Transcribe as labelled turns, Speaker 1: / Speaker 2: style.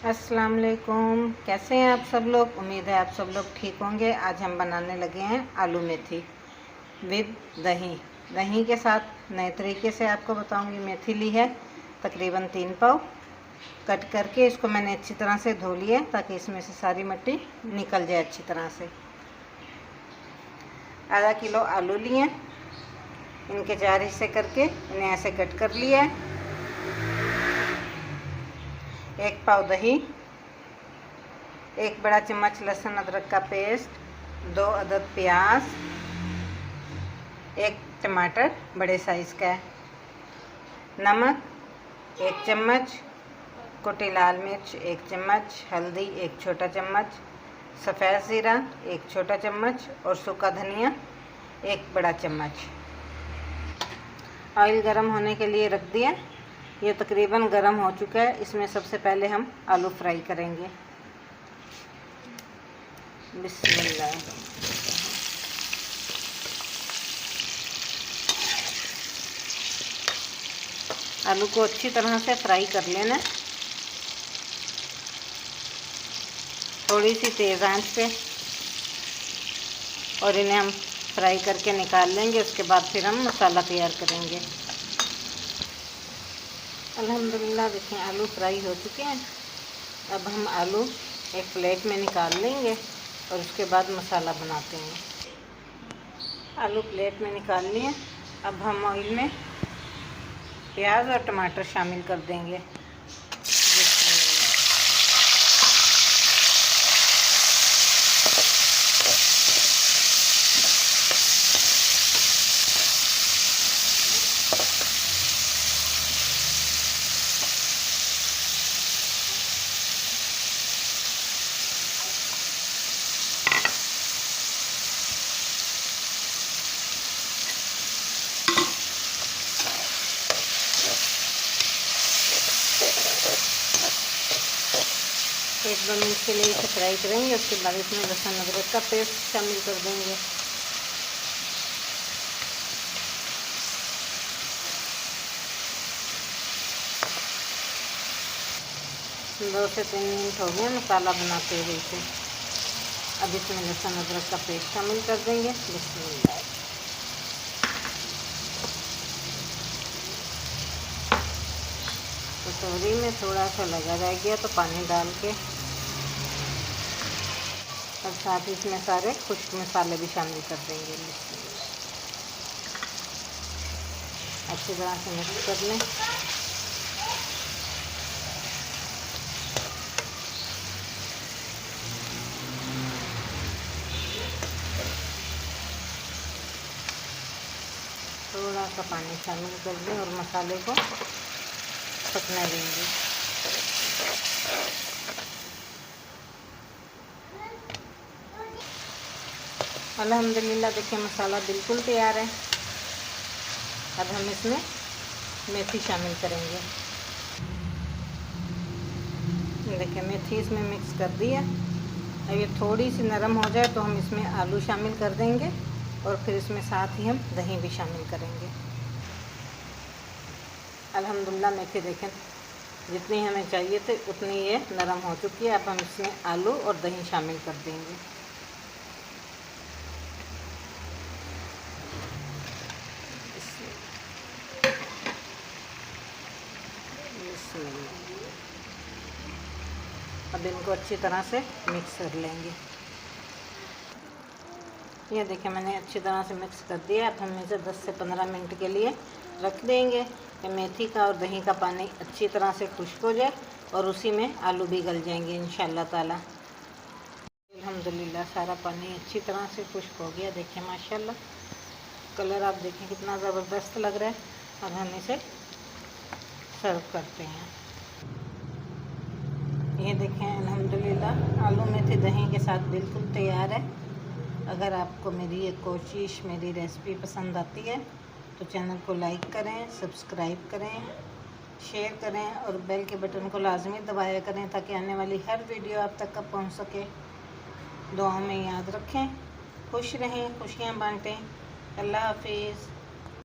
Speaker 1: अस्सलाम वालेकुम। कैसे हैं आप सब लोग? उम्मीद है आप सब लोग ठीक होंगे। आज हम बनाने लगे हैं आलू मेथी विद दही। दही के साथ नए तरीके से आपको बताऊंगी। मेथी ली है तकरीबन 3 पाव, कट करके इसको मैंने अच्छी तरह से धो लिया है ताकि इसमें से सारी मिट्टी निकल जाए अच्छी तरह से। आधा किलो आलू लिए, इनके 4 हिस्से करके इन्हें ऐसे कट कर लिया है। 1 पाव दही, 1 बड़ा चम्मच लहसुन अदरक का पेस्ट, 2 अदद प्याज, 1 टमाटर बड़े साइज़ का है, नमक 1 चम्मच, कुटी लाल मिर्च 1 चम्मच, हल्दी 1 छोटा चम्मच, सफ़ेद ज़ीरा 1 छोटा चम्मच और सूखा धनिया 1 बड़ा चम्मच। ऑयल गरम होने के लिए रख दिया। ये तकरीबन गरम हो चुका है। इसमें सबसे पहले हम आलू फ्राई करेंगे। बिस्मिल्लाह। आलू को अच्छी तरह से फ्राई कर लेना, थोड़ी सी तेज़ आंच पे, और इन्हें हम फ्राई करके निकाल लेंगे। उसके बाद फिर हम मसाला तैयार करेंगे। अल्हम्दुलिल्लाह देखें आलू फ्राई हो चुके हैं। अब हम आलू एक प्लेट में निकाल लेंगे और उसके बाद मसाला बनाते हैं। आलू प्लेट में निकाल लिए। अब हम ऑयल में प्याज और टमाटर शामिल कर देंगे। एक 2 मिनट के लिए इसे फ्राई करेंगे। उसके बाद इसमें लहसुन अदरक का पेस्ट शामिल कर देंगे। दो से 3 मिनट हो गए मसाला बनाते हुए इसे। अब इसमें लहसुन अदरक का पेस्ट शामिल कर देंगे। बिस्मिल्लाह। कटोरी में थोड़ा सा लगा रह गया तो पानी डाल के, और साथ ही इसमें सारे खुश्क मसाले भी शामिल कर देंगे। अच्छी तरह से मिक्स कर लें। थोड़ा सा पानी शामिल कर दें और मसाले को पकने देंगे। अल्हम्दुलिल्लाह देखिए मसाला बिल्कुल तैयार है। अब हम इसमें मेथी शामिल करेंगे। देखिए मेथी इसमें मिक्स कर दी है। अब ये थोड़ी सी नरम हो जाए तो हम इसमें आलू शामिल कर देंगे और फिर इसमें साथ ही हम दही भी शामिल करेंगे। अल्हम्दुलिल्लाह मेथी देखें जितनी हमें चाहिए थे उतनी ये नरम हो चुकी है। अब हम इसमें आलू और दही शामिल कर देंगे। अब इनको अच्छी तरह से मिक्स कर लेंगे। ये देखिए मैंने अच्छी तरह से मिक्स कर दिया। अब हम इसे 10 से 15 मिनट के लिए रख देंगे कि मेथी का और दही का पानी अच्छी तरह से खुश्क हो जाए और उसी में आलू भी गल जाएंगे इंशाल्लाह ताला। अल्हम्दुलिल्लाह सारा पानी अच्छी तरह से खुश्क हो गया। देखिए माशाल्लाह कलर आप देखें कितना ज़बरदस्त लग रहा है। अब हम इसे सर्व करते हैं। ये देखें अल्हम्दुलिल्लाह आलू मेथी दही के साथ बिल्कुल तैयार है। अगर आपको मेरी ये कोशिश, मेरी रेसिपी पसंद आती है तो चैनल को लाइक करें, सब्सक्राइब करें, शेयर करें और बेल के बटन को लाजमी दबाया करें ताकि आने वाली हर वीडियो आप तक पहुंच सके। दुआओं में याद रखें। खुश रहें, खुशियाँ बांटें। अल्लाह हाफिज़।